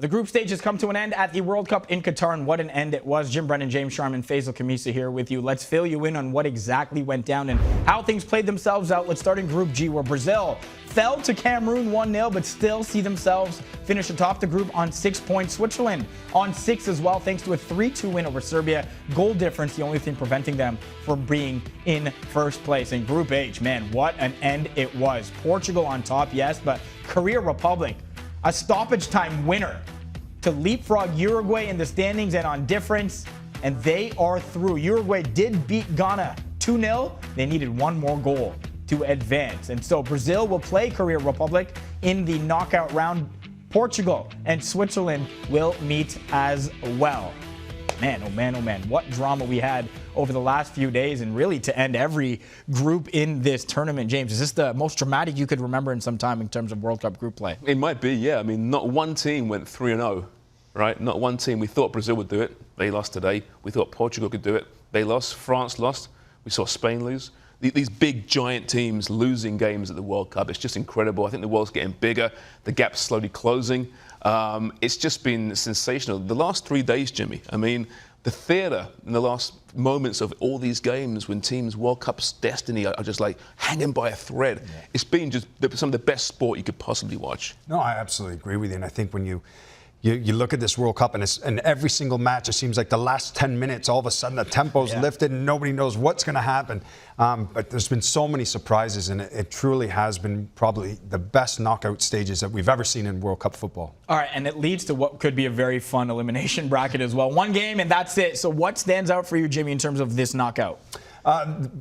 The group stage has come to an end at the World Cup in Qatar, and what an end it was. Jim Brennan, James Sharman, Faizal Khamisa here with you. Let's fill you in on what exactly went down and how things played themselves out. Let's start in Group G, where Brazil fell to Cameroon 1-0, but still see themselves finish atop the group on 6 points. Switzerland on 6 as well, thanks to a 3-2 win over Serbia. Goal difference, the only thing preventing them from being in first place. In Group H, man, what an end it was. Portugal on top, yes, but Qatar Republic, a stoppage time winner to leapfrog Uruguay in the standings and on difference, and they are through. Uruguay did beat Ghana 2-0. They needed one more goal to advance. And so Brazil will play Qatar Republic in the knockout round. Portugal and Switzerland will meet as well. Man, oh man, oh man, what drama we had over the last few days, and really to end every group in this tournament. James, is this the most dramatic you could remember in some time in terms of World Cup group play? It might be, yeah. I mean, not one team went 3-0, right? Not one team. We thought Brazil would do it. They lost today. We thought Portugal could do it. They lost. France lost. We saw Spain lose. These big, giant teams losing games at the World Cup, it's just incredible. I think the world's getting bigger. The gap's slowly closing. It's just been sensational. The last 3 days, Jimmy, I mean, the theatre in the last moments of all these games when teams' World Cup's destiny are just like hanging by a thread. Yeah. It's been just some of the best sport you could possibly watch. No, I absolutely agree with you. And I think when you look at this World Cup, and every single match, it seems like the last 10 minutes, all of a sudden the tempo's lifted and nobody knows what's going to happen. But there's been so many surprises, and it truly has been probably the best knockout stages that we've ever seen in World Cup football. All right, and it leads to what could be a very fun elimination bracket as well. One game and that's it. So what stands out for you, Jimmy, in terms of this knockout?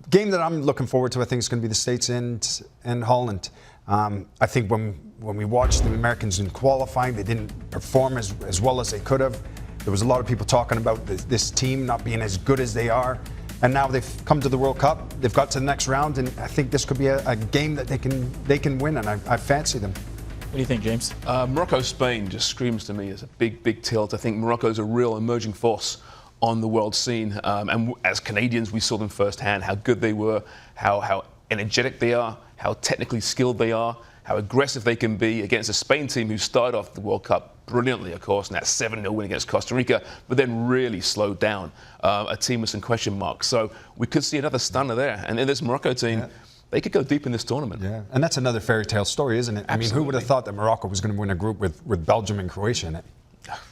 Game that I'm looking forward to, I think, is going to be the States and Holland. I think when we watched the Americans in qualifying, they didn't perform as well as they could have. There was a lot of people talking about this team not being as good as they are. And now they've come to the World Cup. They've got to the next round, and I think this could be a game that they can win, and I fancy them. What do you think, James? Morocco-Spain just screams to me as a big, big tilt. I think Morocco's a real emerging force on the world scene. And as Canadians, we saw them firsthand, how good they were, how energetic they are, how technically skilled they are, how aggressive they can be against a Spain team who started off the World Cup brilliantly, of course, and that 7-0 win against Costa Rica, but then really slowed down. A team with some question marks. So we could see another stunner there. And in this Morocco team, they could go deep in this tournament. Yeah, and that's another fairy tale story, isn't it? Absolutely. I mean, who would have thought that Morocco was going to win a group with Belgium and Croatia in it?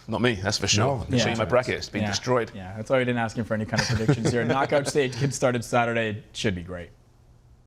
Not me, that's for sure. No. I'll show you my bracket. It's been destroyed. Yeah, that's why we didn't ask him for any kind of predictions here. Knockout stage gets started Saturday. It should be great.